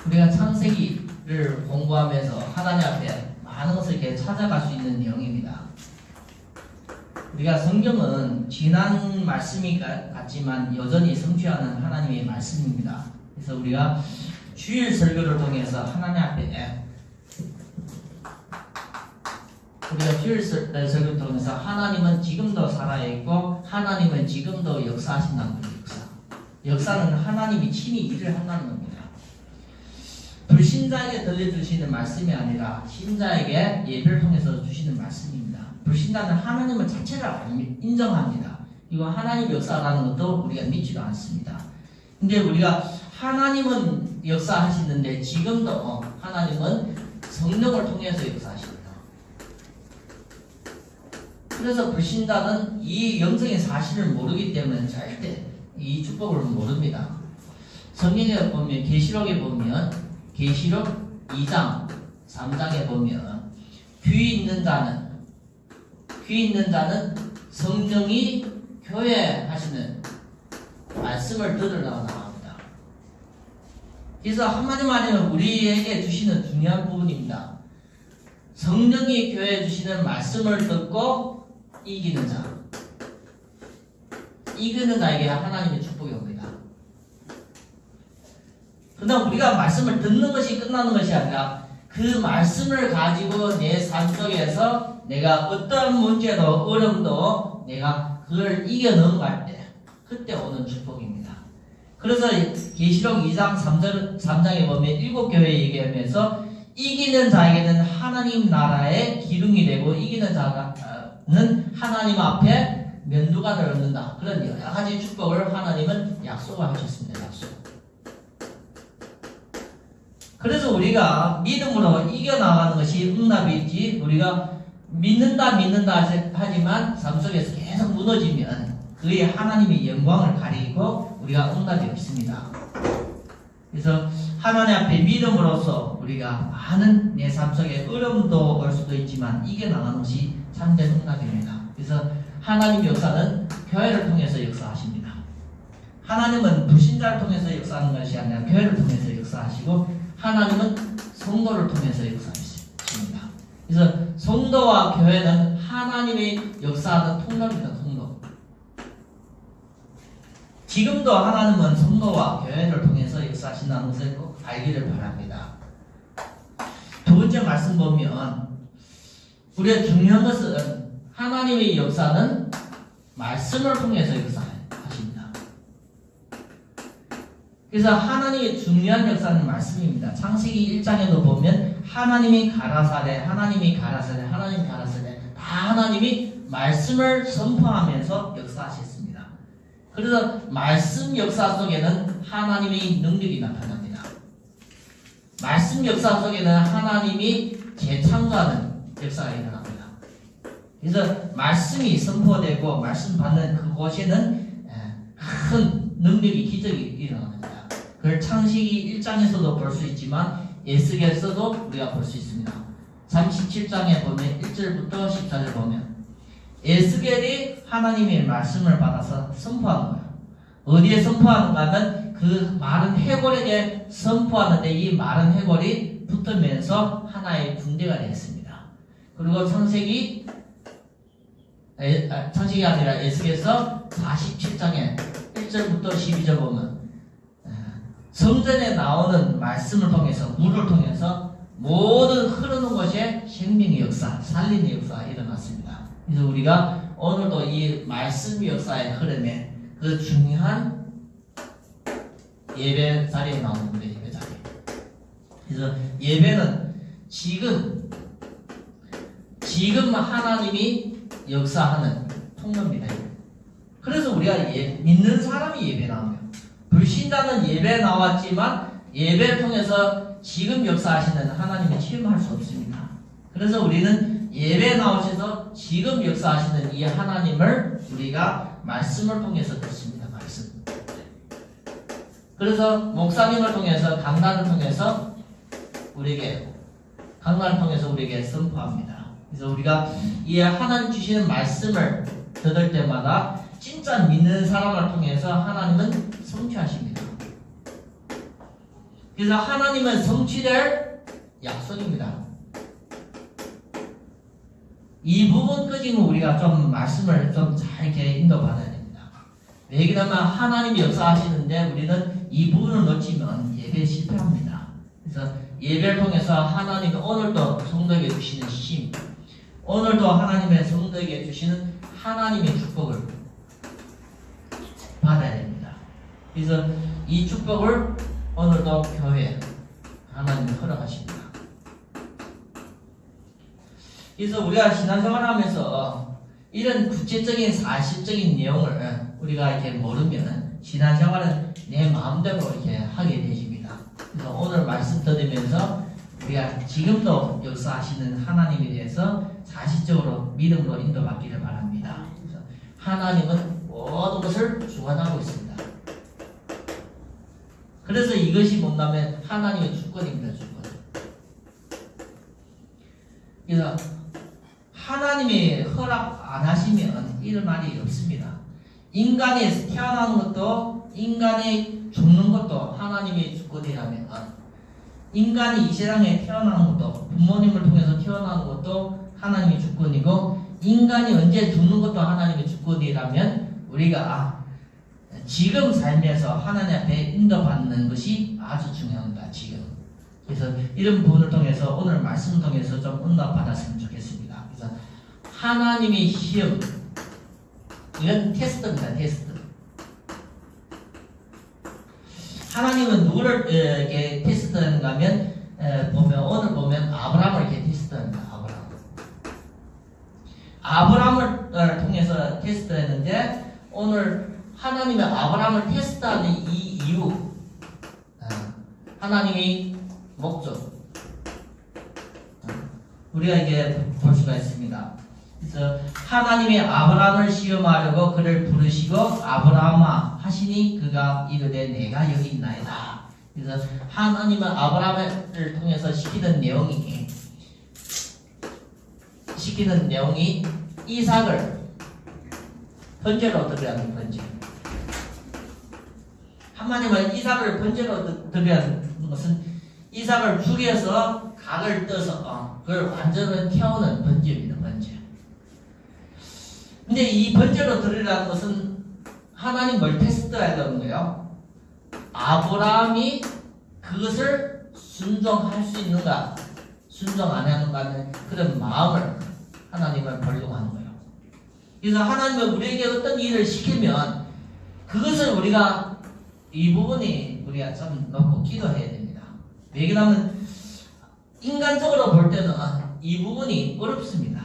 우리가 창세기를 공부하면서 하나님 앞에 많은 것을 이렇게 찾아갈 수 있는 내용입니다. 우리가 성경은 지난 말씀이 같지만 여전히 성취하는 하나님의 말씀입니다. 그래서 우리가 주일 설교를 통해서 하나님 앞에 우리가 주일 설교를 통해서 하나님은 지금도 살아있고 하나님은 지금도 역사하신다는 거예요. 역사는 하나님이 친히 일을 한다는 겁니다. 불신자에게 들려주시는 말씀이 아니라 신자에게 예배를 통해서 주시는 말씀입니다. 불신자는 하나님을 자체를 인정합니다. 이거 하나님 역사라는 것도 우리가 믿지도 않습니다. 근데 우리가 하나님은 역사하시는데 지금도 하나님은 성령을 통해서 역사하십니다. 그래서 불신자는 이 영적인 사실을 모르기 때문에 절대 이 축복을 모릅니다. 성경에 보면 계시록에 보면 계시록 2장 3장에 보면 귀 있는 자는 성령이 교회하시는 말씀을 들으라고 나옵니다. 그래서 한마디로 말하면 우리에게 주시는 중요한 부분입니다. 성령이 교회에 주시는 말씀을 듣고 이기는 자에게 하나님의 축복이 옵니다. 그러나 우리가 말씀을 듣는 것이 끝나는 것이 아니라 그 말씀을 가지고 내 삶 속에서 내가 어떠한 문제도 어려움도 내가 그걸 이겨 넘어갈 때 그때 오는 축복입니다. 그래서 계시록 2장 3장에 보면 7교회 얘기하면서 이기는 자에게는 하나님 나라의 기둥이 되고 이기는 자는 하나님 앞에 면류관을 얻는다. 그런 여러 가지 축복을 하나님은 약속을 하셨습니다. 약속. 그래서 우리가 믿음으로 이겨나가는 것이 응답이지 우리가 믿는다 하지만 삶 속에서 계속 무너지면 그의 하나님의 영광을 가리고 우리가 응답이 없습니다. 그래서 하나님 앞에 믿음으로써 우리가 많은 내 삶 속에 어려움도 올 수도 있지만 이겨나가는 것이 참된 응답입니다. 그래서 하나님 역사는 교회를 통해서 역사하십니다. 하나님은 불신자를 통해서 역사하는 것이 아니라 교회를 통해서 역사하시고 하나님은 성도를 통해서 역사하십니다. 그래서 성도와 교회는 하나님의 역사하는 통로입니다. 통로. 지금도 하나님은 성도와 교회를 통해서 역사하신다는 것을 꼭 알기를 바랍니다. 두 번째 말씀 보면 우리가 중요한 것은 하나님의 역사는 말씀을 통해서 역사하십니다. 그래서 하나님의 중요한 역사는 말씀입니다. 창세기 1장에도 보면 하나님이 가라사대 다 하나님이 말씀을 선포하면서 역사하셨습니다. 그래서 말씀 역사 속에는 하나님의 능력이 나타납니다. 말씀 역사 속에는 하나님이 재창조하는 역사가 일어납니다. 그래서 말씀이 선포되고 말씀 받는 그곳에는 큰 능력이 기적이 일어납니다. 그걸 창세기 1장에서도 볼 수 있지만 에스겔에서도 우리가 볼 수 있습니다. 37장에 보면 1절부터 14절 보면 에스겔이 하나님의 말씀을 받아서 선포하는 거예요. 어디에 선포하는가 하면 그 마른 해골에게 선포하는데 이 마른 해골이 붙으면서 하나의 군대가 되었습니다. 그리고 창세기가 아니라 에스겔에서 47장에 1절부터 12절 보면 성전에 나오는 말씀을 통해서 물을 통해서 모든 흐르는 곳에 생명의 역사, 살리는 역사가 일어났습니다. 그래서 우리가 오늘도 이 말씀 역사의 흐름에 그 중요한 예배 자리에 나오는 거예요. 예배 자리. 그래서 예배는 지금 하나님이 역사하는 통로입니다. 그래서 우리가 믿는 사람이 예배 나오면 불신자는 예배 나왔지만 예배를 통해서 지금 역사하시는 하나님을 체험할 수 없습니다. 그래서 우리는 예배 나오셔서 지금 역사하시는 이 하나님을 우리가 말씀을 통해서 듣습니다. 말씀. 그래서 목사님을 통해서 강단을 통해서 우리에게 선포합니다. 그래서 우리가 이 하나님 주시는 말씀을 들을 때마다 진짜 믿는 사람을 통해서 하나님은 성취하십니다. 그래서 하나님은 성취될 약속입니다. 이 부분까지는 우리가 좀 말씀을 좀 잘 이렇게 인도받아야 됩니다. 왜 그러냐면 하나님이 역사하시는데 우리는 이 부분을 놓치면 예배 실패합니다. 그래서 예배를 통해서 하나님이 오늘도 성도에게 주시는 심, 오늘도 하나님의 성도에게 주시는 하나님의 축복을 받아야 됩니다. 그래서 이 축복을 오늘도 교회 하나님이 허락하십니다. 그래서 우리가 신앙생활하면서 이런 구체적인 사실적인 내용을 우리가 이렇게 모르면 신앙생활은 내 마음대로 이렇게 하게 되십니다. 그래서 오늘 말씀 들으면서 우리가 지금도 역사하시는 하나님에 대해서 사실적으로 믿음으로 인도받기를 바랍니다. 그래서 하나님은 모든 것을 주관하고 있습니다. 그래서 이것이 뭔가면 하나님의 주권입니다. 주권. 그래서 하나님이 허락 안 하시면 일어날 일이 없습니다. 인간이 태어나는 것도 인간이 죽는 것도 하나님의 주권이라면 인간이 이 세상에 태어나는 것도 부모님을 통해서 태어나는 것도 하나님의 주권이고 인간이 언제 죽는 것도 하나님의 주권이라면 우리가 지금 삶에서 하나님 앞에 인도받는 것이 아주 중요합니다. 지금. 그래서 이런 부분을 통해서 오늘 말씀을 통해서 좀 응답받았으면 좋겠습니다. 그래서 하나님의 시험, 이건 테스트입니다. 테스트. 하나님은 누구를 이렇게 테스트하는가 하면 오늘 보면 아브라함을 이렇게 테스트합니다. 아브라함을 통해서 테스트했는데 오늘 하나님의 아브라함을 테스트하는 이 이유, 하나님의 목적, 우리가 이게 볼 수가 있습니다. 그래서 하나님이 아브라함을 시험하려고 그를 부르시고 아브라함아 하시니 그가 이르되 내가 여기 있나이다. 그래서 하나님은 아브라함을 통해서 시키는 내용이 이삭을 번제로 드려야 하는 번제. 하나님은 이삭을 번제로 드려야 하는 것은 이삭을 죽여서 각을 떠서 그걸 완전히 태우는 번제입니다. 번제. 근데 이 번제로 드리라는 것은 하나님 뭘 테스트해야 되는 거예요? 아브라함이 그것을 순종할 수 있는가, 순종 안 하는가 하는 그런 마음을 하나님을 보려고 하는 거예요. 그래서 하나님은 우리에게 어떤 일을 시키면 그것을 우리가 이 부분이 우리가 좀 놓고 기도해야 됩니다. 왜 그러냐면 인간적으로 볼 때는 이 부분이 어렵습니다.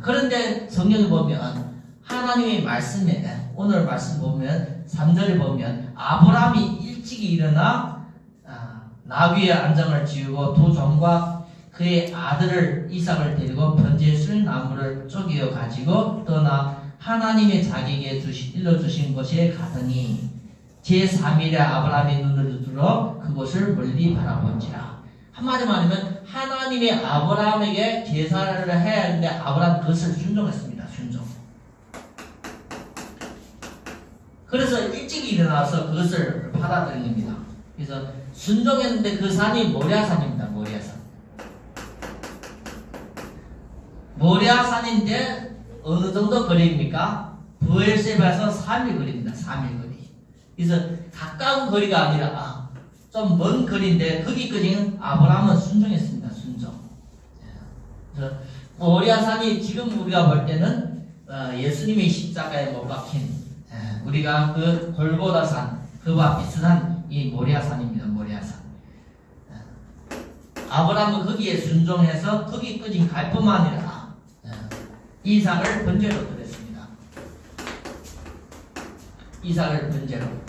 그런데 성경에 보면 하나님의 말씀에 오늘 말씀 보면 3절에 보면 아브라함이 일찍이 일어나 나귀의 안장을 지우고 두 종과 그의 아들을 이삭을 데리고 번제술 나무를 쪼개어 가지고 떠나 하나님의 자기에게 일러주신 곳에 가더니 제3일에 아브라함의 눈을 들어 그곳을 멀리 바라본지라. 한마디로 말하면 하나님이 아브라함에게 제사를 해야 하는데 아브라함 그것을 순종했습니다. 순종. 그래서 일찍 일어나서 그것을 받아들입니다. 그래서 순종했는데 그 산이 모리아산입니다. 모리아산. 모리아산인데 어느 정도 거리입니까? 브엘세바에서 3일 거리입니다. 3일 거리. 그래서 가까운 거리가 아니라 좀 먼 거리인데 거기까지는 아브라함은 순종했습니다. 순종. 그래서 모리아산이 지금 우리가 볼 때는 예수님의 십자가에 못 박힌 우리가 그 골고다산 그와 비슷한 이 모리아산입니다. 모리아산. 아브라함은 거기에 순종해서 거기까지 갈 뿐만 아니라 이삭을 번제로 드렸습니다. 이삭을 번제로.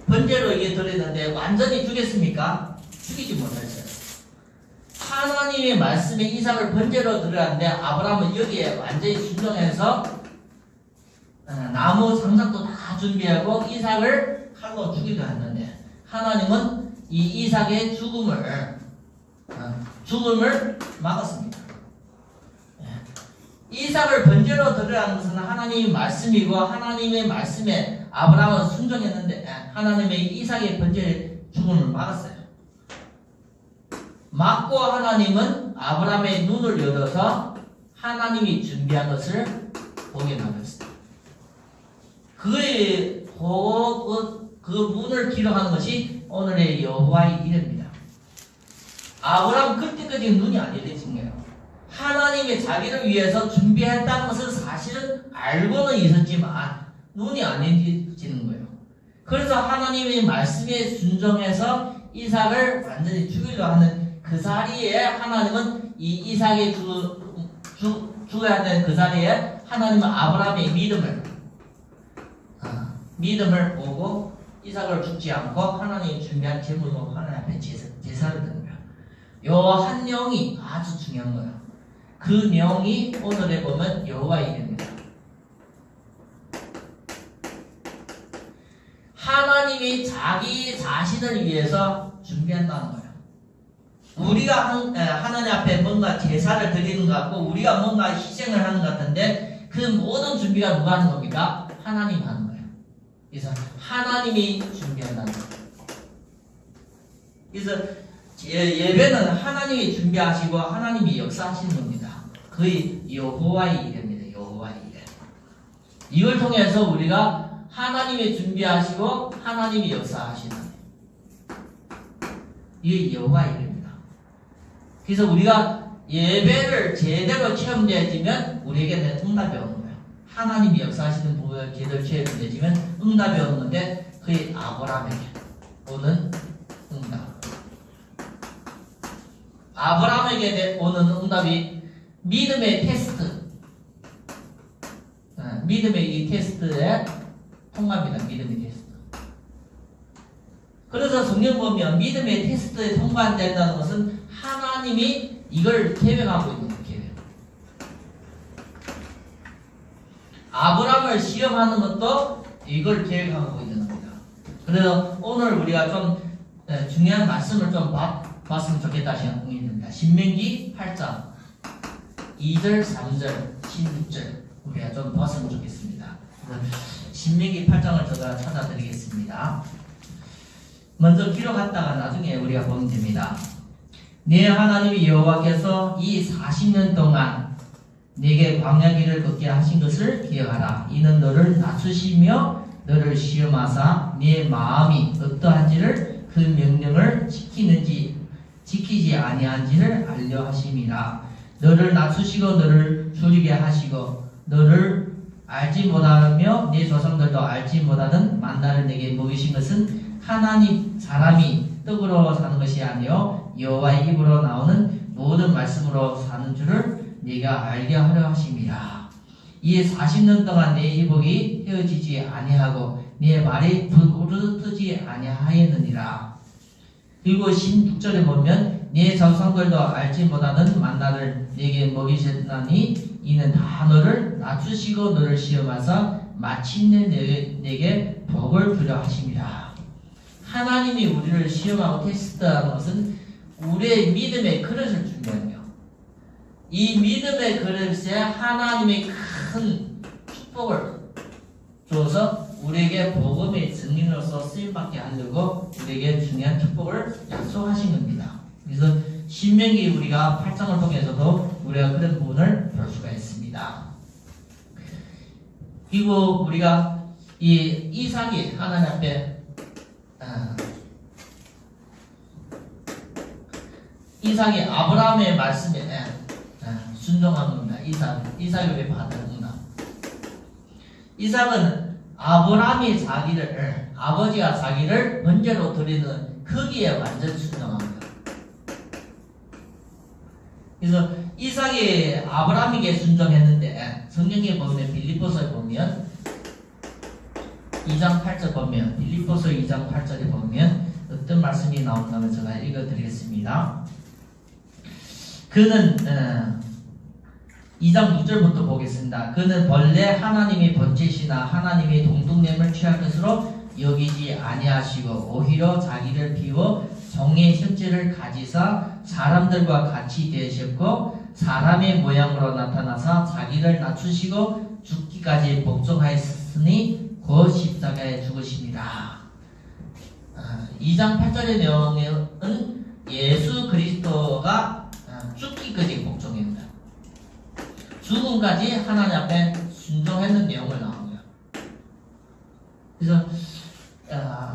번제로 이게 드렸는데 완전히 죽였습니까? 죽이지 못했어요. 하나님의 말씀에 이삭을 번제로 드렸는데 아브라함은 여기에 완전히 순종해서 나무 장작도 다 준비하고 이삭을 칼로 죽이려 했는데 하나님은 이 이삭의 죽음을 막았습니다. 이삭을 번제로 드리라는 것은 하나님의 말씀이고 하나님의 말씀에 아브라함은 순종했는데 하나님의 이삭의 번제의 죽음을 막았어요. 막고 하나님은 아브라함의 눈을 열어서 하나님이 준비한 것을 보게 만들었어요. 그 문을 기록하는 것이 오늘의 여호와의 이름입니다. 아브라함 그때까지 눈이 안 열려진 거예요. 하나님이 자기를 위해서 준비했다는 것은 사실은 알고는 있었지만 눈이 안 열리지는 거예요. 그래서 하나님의 말씀에 순종해서 이삭을 완전히 죽이려 하는 그 자리에 하나님은 이 이삭이 죽어야 되는 그 자리에 하나님은 아브라함의 믿음을 보고 이삭을 죽지 않고 하나님이 준비한 제물로 하나님 앞에 제사를 드는 거예요. 요 한 명이 아주 중요한 거예요. 그 명이 오늘에 보면 여호와의 이름입니다. 하나님이 자기 자신을 위해서 준비한다는 거예요. 우리가 하나님 앞에 뭔가 제사를 드리는 것 같고 우리가 뭔가 희생을 하는 것 같은데 그 모든 준비가 누가 하는 겁니까? 하나님이 하는 거예요. 그래서 하나님이 준비한다는 거예요. 그래서 예배는 하나님이 준비하시고 하나님이 역사하시는 겁니다. 그의 여호와의 이름입니다. 여호와의 이름. 이걸 통해서 우리가 하나님이 준비하시고 하나님이 역사하시는 이게 여호와의 이름입니다. 그래서 우리가 예배를 제대로 체험되어지면 우리에게 응답이 오는 거예요. 하나님이 역사하시는 부분을 제대로 체험되어지면 응답이 오는 건데 그의 아브라함에게 오는 응답. 아브라함에게 오는 응답이 믿음의 테스트. 믿음의 이 테스트에 통과합니다. 믿음의 테스트. 그래서 성경 보면 믿음의 테스트에 통과된다는 것은 하나님이 이걸 계획하고 있는 거예요. 계획. 아브라함을 시험하는 것도 이걸 계획하고 있는 겁니다. 그래서 오늘 우리가 좀 중요한 말씀을 좀 봤으면 좋겠다 생각이 듭니다. 신명기 8장 2절, 3절, 16절 우리가 좀 봤으면 좋겠습니다. 신명기 8장을 제가 찾아드리겠습니다. 먼저 기록했다가 나중에 우리가 보면 됩니다. 네 하나님이 여호와께서 이 40년 동안 네게 광야 길을 걷게 하신 것을 기억하라. 이는 너를 낮추시며 너를 시험하사 네 마음이 어떠한지를 그 명령을 지키지 아니한지를 알려 하심이라. 너를 낮추시고 너를 줄이게 하시고 너를 알지 못하며 네 조상들도 알지 못하던 만나를 내게 먹이신 것은 하나님 사람이 떡으로 사는 것이 아니요 여호와의 입으로 나오는 모든 말씀으로 사는 줄을 네가 알게 하려 하심이라. 이에 40년 동안 내 이복이 헤어지지 아니하고 네 말이 부르뜨지 아니하였느니라. 그리고 16절에 보면 네 조상들도 알지 못하는 만나를 네게 먹이셨나니 이는 다 너를 낮추시고 너를 시험하사 마침내 내게 복을 주려 하심이라. 하나님이 우리를 시험하고 테스트하는 것은 우리의 믿음의 그릇을 준비하는 거예요. 이 믿음의 그릇에 하나님의 큰 축복을 줘서 우리에게 복음의 증인으로서 쓰임받게 하려고 우리에게 중요한 축복을 약속하신 겁니다. 그래서 신명기 우리가 8장을 통해서도 우리가 그런 부분을 볼 수가 있습니다. 그리고 우리가 이 이삭이 하나님 앞에 이삭이 아브라함의 말씀에 순종한 겁니다. 이삭이 왜 받았구나. 이삭은 아브라함이 아버지가 자기를 번제로 드리는 거기에 완전 순종한 거예요. 그래서 이삭이 아브라함에게 순종했는데 성경에 보면 빌립보서에 보면 2장 8절 보면 빌립보서 2장 8절에 보면 어떤 말씀이 나온다면 제가 읽어드리겠습니다. 그는 2장 6절부터 보겠습니다. 그는 본래 하나님이 번제시나 하나님이 동등됨을 취할 것으로 여기지 아니하시고 오히려 자기를 비워 종의 형체를 가지사 사람들과 같이 되셨고 사람의 모양으로 나타나사 자기를 낮추시고 죽기까지 복종하였으니 곧 십자가에 죽으십니다. 2장 8절의 내용은 예수 그리스도가 죽기까지 복종입니다. 죽음까지 하나님 앞에 순종했는 내용을 나옵니다. 그래서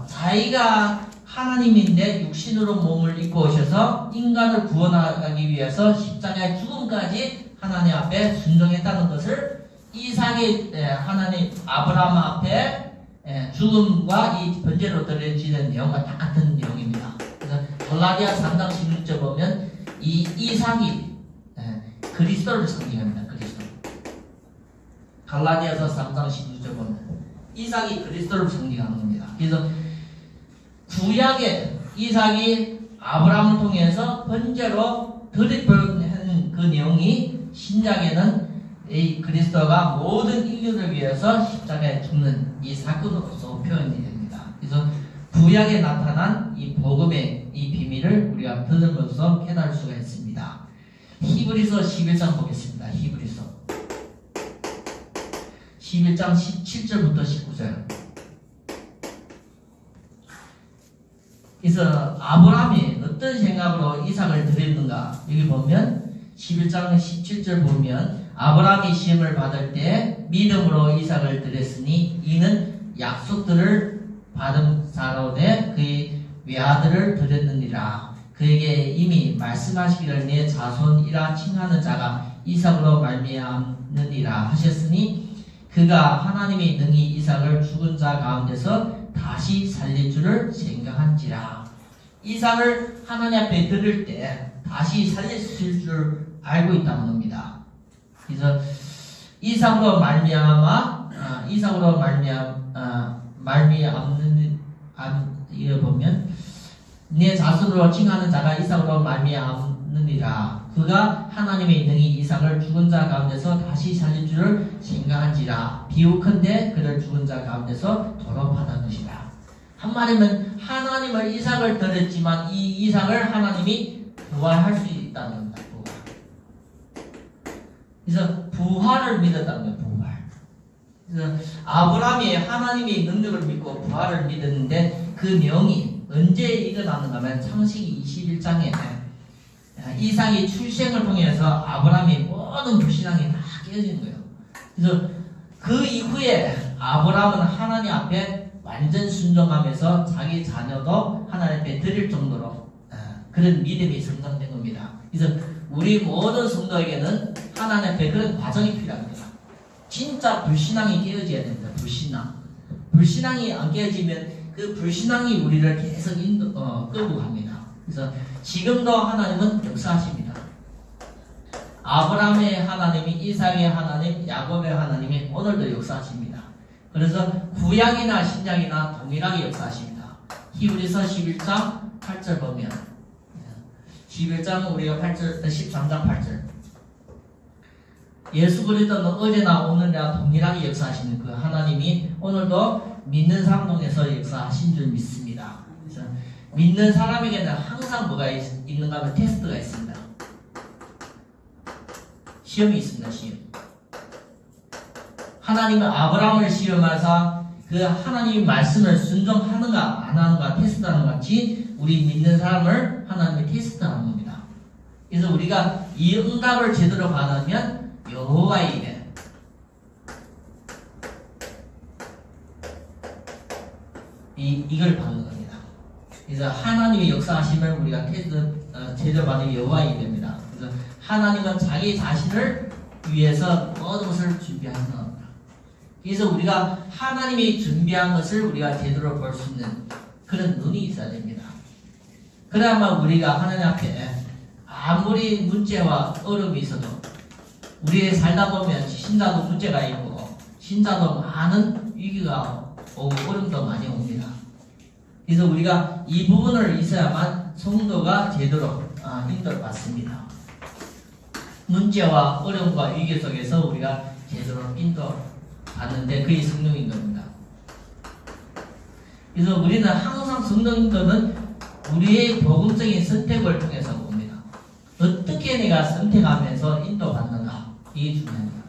자기가 하나님인데 육신으로 몸을 입고 오셔서 인간을 구원하기 위해서 십자가의 죽음까지 하나님 앞에 순종했다는 것을 이삭이 하나님 아브라함 앞에 죽음과 이 번제로 드려지는 내용과 같은 내용입니다. 그래서 갈라디아 3장 16절 보면 이 이삭이 그리스도를 상징합니다. 그리스도. 갈라디아서 3장 16절 보면 이삭이 그리스도를 상징하는 겁니다. 그래서 구약의 이삭이 아브라함을 통해서 번제로 드리는 그 내용이 신약에는 이 그리스도가 모든 인류를 위해서 십자가에 죽는 이 사건으로서 표현이 됩니다. 그래서 구약에 나타난 이 복음의 이 비밀을 우리가 들음으로써 깨달을 수가 있습니다. 히브리서 11장 보겠습니다. 히브리서 11장 17절부터 19절. 그래서 아브라함이 어떤 생각으로 이삭을 드렸는가? 여기 보면 11장 17절 보면 아브라함이 시험을 받을 때 믿음으로 이삭을 드렸으니 이는 약속들을 받은 자로되 그의 외아들을 드렸느니라. 그에게 이미 말씀하시기를 내 자손이라 칭하는 자가 이삭으로 말미암느니라 하셨으니 그가 하나님의 능히 이삭을 죽은 자 가운데서 다시 살릴 줄을 생각한지라. 이삭을 하나님 앞에 드릴 때 다시 살릴 줄 알고 있다는 겁니다. 그래서 이삭으로 말미암는 이거 보면 내 자손으로 칭하는 자가 이삭으로 말미암느니라. 그가 하나님의 능히 이삭을 죽은 자 가운데서 다시 살릴 줄을 생각한지라. 비유컨대 그를 죽은 자 가운데서 돌아받은 것이다. 한마디면 하나님을 이삭을 드렸지만 이 이삭을 하나님이 부활할 수 있다는 겁니다. 그래서 부활을 믿었다는 거예요. 부활. 그래서 아브라함이 하나님의 능력을 믿고 부활을 믿었는데 그 내용이 언제 일어났는가 하면 창세기 21장에 이삭이 출생을 통해서 아브라함의 모든 불신앙이 다 깨어진 거예요. 그래서 그 이후에 아브라함은 하나님 앞에 완전 순종하면서 자기 자녀도 하나님 앞에 드릴 정도로 그런 믿음이 성장된 겁니다. 그래서 우리 모든 성도에게는 하나님 앞에 그런 과정이 필요합니다. 진짜 불신앙이 깨어져야 됩니다. 불신앙이 안 깨어지면 그 불신앙이 우리를 계속 끌고 갑니다. 그래서 지금도 하나님은 역사하십니다. 아브라함의 하나님이, 이삭의 하나님, 야곱의 하나님이 오늘도 역사하십니다. 그래서 구약이나 신약이나 동일하게 역사하십니다. 히브리서 11장 8절 보면 11장 우리가 13장 8절 예수 그리스도는 어제나 오늘이나 동일하게 역사하시는 그 하나님이 오늘도 믿는 사람 중에서 역사하신 줄 믿습니다. 그래서 믿는 사람에게는 항상 뭐가 있는가 하면 테스트가 있습니다. 시험이 있습니다. 시험. 하나님은 아브라함을 시험하사 그 하나님의 말씀을 순종하는가 안 하는가 테스트하는 것 같이 우리 믿는 사람을 하나님이 테스트하는 겁니다. 그래서 우리가 이 응답을 제대로 받으면 여호와의 일에 이걸 받는 겁니다. 그래서 하나님의 역사하심을 우리가 제대로 받는 여호와의 일입니다. 그래서 하나님은 자기 자신을 위해서 모든 것을 준비하는 겁니다. 그래서 우리가 하나님이 준비한 것을 우리가 제대로 볼 수 있는 그런 눈이 있어야 됩니다. 그래야만 우리가 하나님 앞에 아무리 문제와 어려움이 있어도 우리 살다 보면 신자도 문제가 있고 신자도 많은 위기가 오고 어려움도 많이 옵니다. 그래서 우리가 이 부분을 있어야만 성도가 제대로 인도를 받습니다. 문제와 어려움과 위기 속에서 우리가 제대로 인도 받는데 그게 성령 인도입니다. 그래서 우리는 항상 성령 인도는 우리의 복음적인 선택을 통해서 봅니다. 어떻게 내가 선택하면서 인도받는가 이게 중요합니다.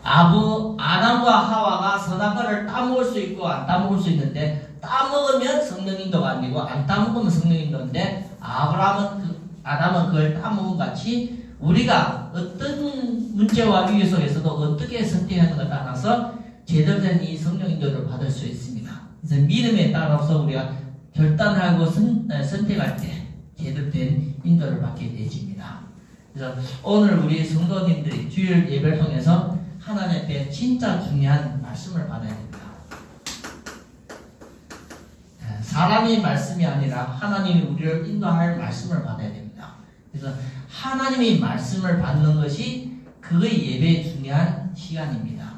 아담과 하와가 선악과를 따먹을 수 있고 안 따먹을 수 있는데 따먹으면 성령 인도가 아니고 안 따먹으면 성령 인도인데 아담은 그걸 따먹은 같이 우리가 어떤 문제와 위기 속에서도 어떻게 선택하는가에 따라서 제대로 된 이 성령 인도를 받을 수 있습니다. 그래서 믿음에 따라서 우리가 결단하고 선택할 때 제대로 된 인도를 받게 되집니다. 그래서 오늘 우리 성도님들이 주일 예배를 통해서 하나님 앞에 진짜 중요한 말씀을 받아야 됩니다. 사람의 말씀이 아니라 하나님이 우리를 인도할 말씀을 받아야 됩니다. 그래서 하나님의 말씀을 받는 것이 그의 예배의 중요한 시간입니다.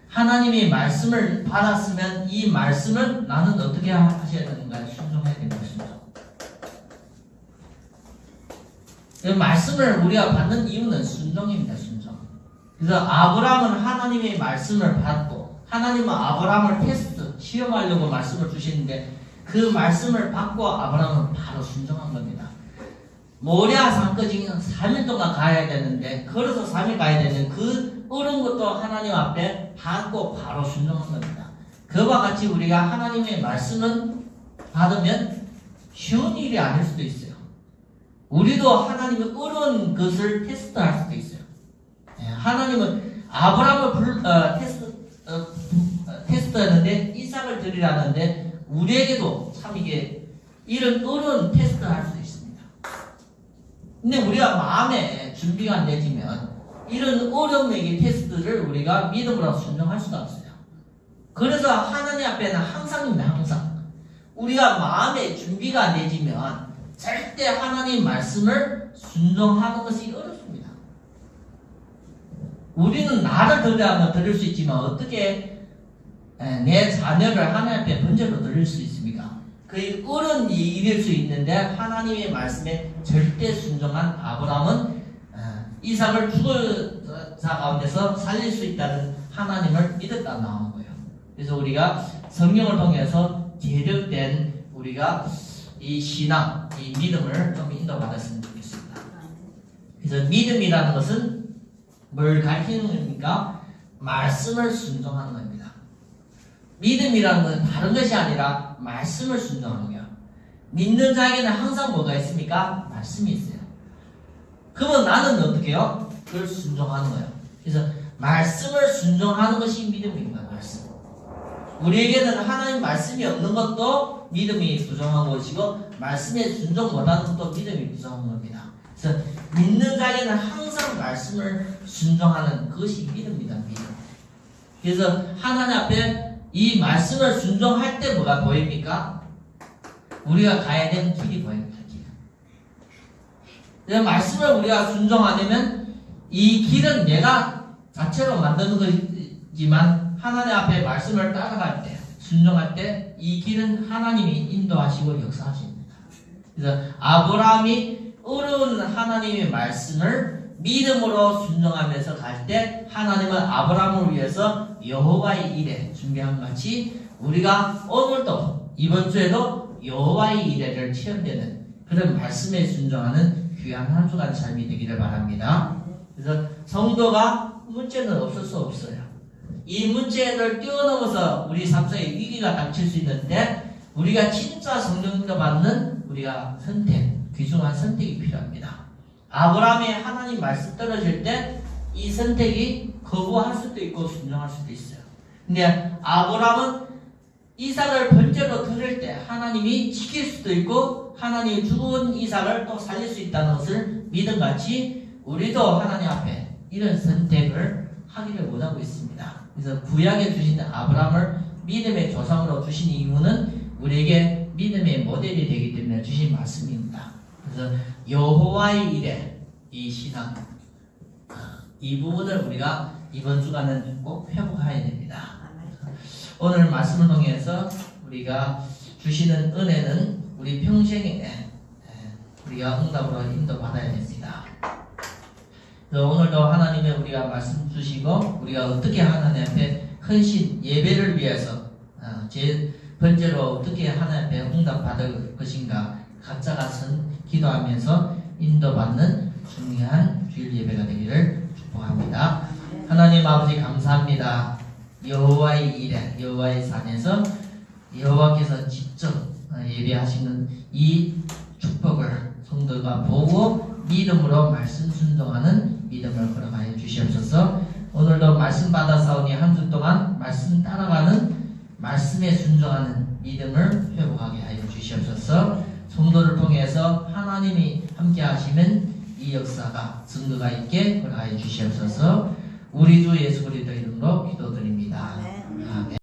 하나님의 말씀을 받았으면 이 말씀을 나는 어떻게 하셔야 되는가 순종해야 되는 것입니다. 말씀을 우리가 받는 이유는 순종입니다. 순종. 그래서 아브라함은 하나님의 말씀을 받고 하나님은 아브라함을 테스트 시험하려고 말씀을 주시는데 그 말씀을 받고 아브라함은 바로 순종한 겁니다. 모리아 산까지 3일 동안 가야 되는데 걸어서 3일 가야 되는 그 어려운 것도 하나님 앞에 받고 바로 순종한 겁니다. 그와 같이 우리가 하나님의 말씀은 받으면 쉬운 일이 아닐 수도 있어요. 우리도 하나님의 어려운 것을 테스트할 수도 있어요. 하나님은 아브라함을 테스트했는데 이삭을 드리라는데 우리에게도 참 이게 이런 어려운 테스트를 할 수도 있습니다. 근데 우리가 마음에 준비가 안 되지면 이런 어려움의 테스트를 우리가 믿음으로 순종할 수가 없어요. 그래서 하나님 앞에는 항상입니다. 항상 우리가 마음에 준비가 안 되지면 절대 하나님 말씀을 순종하는 것이 어렵습니다. 우리는 나를 드려야 드릴 수 있지만 어떻게 내 자녀를 하나님 앞에 번제로 드릴 수 있습니까? 그게 어려운 일일 수 있는데 하나님의 말씀에 절대 순종한 아브라함은 이삭을 죽을 자 가운데서 살릴 수 있다는 하나님을 믿었다 나온 거예요. 그래서 우리가 성경을 통해서 제대로된 우리가 이 신앙, 이 믿음을 좀 인도받았으면 좋겠습니다. 그래서 믿음이라는 것은 뭘 가르치는 겁니까? 말씀을 순종하는 겁니다. 믿음이라는 것은 다른 것이 아니라 말씀을 순종하는 거예요. 믿는 자에게는 항상 뭐가 있습니까? 말씀이 있어요. 그러면 나는 어떻게 해요? 그걸 순종하는 거예요. 그래서 말씀을 순종하는 것이 믿음입니다. 말씀. 우리에게는 하나님 말씀이 없는 것도 믿음이 부정한 것이고 말씀에 순종 못하는 것도 믿음이 부정한 겁니다. 그래서 믿는 자에게는 항상 말씀을 순종하는 그것이 믿음입니다. 믿음. 그래서 하나님 앞에 이 말씀을 순종할 때 뭐가 보입니까? 우리가 가야 되는 길이 보입니다. 길. 말씀을 우리가 순종하려면 이 길은 내가 자체로 만드는 것이지만 하나님 앞에 말씀을 따라갈 때 순종할 때 이 길은 하나님이 인도하시고 역사하십니다. 그래서 아브라함이 어려운 하나님의 말씀을 믿음으로 순종하면서 갈 때 하나님은 아브라함을 위해서 여호와의 일에 준비한 같이 우리가 오늘도 이번 주에도 여호와의 일에를 체험되는 그런 말씀에 순종하는 귀한 한 주간 삶이 되기를 바랍니다. 그래서 성도가 문제는 없을 수 없어요. 이 문제를 뛰어넘어서 우리 삶 속에 위기가 닥칠 수 있는데 우리가 진짜 성령님과 받는 우리가 선택, 귀중한 선택이 필요합니다. 아브라함이 하나님 말씀 떨어질 때 이 선택이 거부할 수도 있고 순종할 수도 있어요. 근데 아브라함은 이삭을 번제로 드릴 때 하나님이 지킬 수도 있고 하나님이 죽은 이삭을 또 살릴 수 있다는 것을 믿음같이 우리도 하나님 앞에 이런 선택을 하기를 원하고 있습니다. 그래서 구약에 주신 아브라함을 믿음의 조상으로 주신 이유는 우리에게 믿음의 모델이 되기 때문에 주신 말씀입니다. 그래서 여호와의 일에 이 신앙, 이 부분을 우리가 이번 주간은 꼭 회복해야 됩니다. 오늘 말씀을 통해서 우리가 주시는 은혜는 우리 평생에 우리가 응답으로 인도받아야 됩니다. 오늘도 하나님의 우리가 말씀 주시고 우리가 어떻게 하나님 앞에 헌신 예배를 위해서 제 번제로 어떻게 하나님 앞에 응답받을 것인가 각자가 기도하면서 인도받는 중요한 주일 예배가 되기를 축복합니다. 하나님 아버지 감사합니다. 여호와의 일에 여호와의 산에서 여호와께서 직접 예배하시는 이 축복을 성도가 보고 믿음으로 말씀 순종하는 믿음을 걸어가여 주시옵소서. 오늘도 말씀 받아사오니 한 주 동안 말씀 따라가는 말씀에 순종하는 믿음을 회복하게 하여 주시옵소서. 성도를 통해서 하나님이 함께 하시는 이 역사가 증거가 있게 걸어가여 주시옵소서. 우리 주 예수 그리스도 이름으로 기도드립니다. 아멘.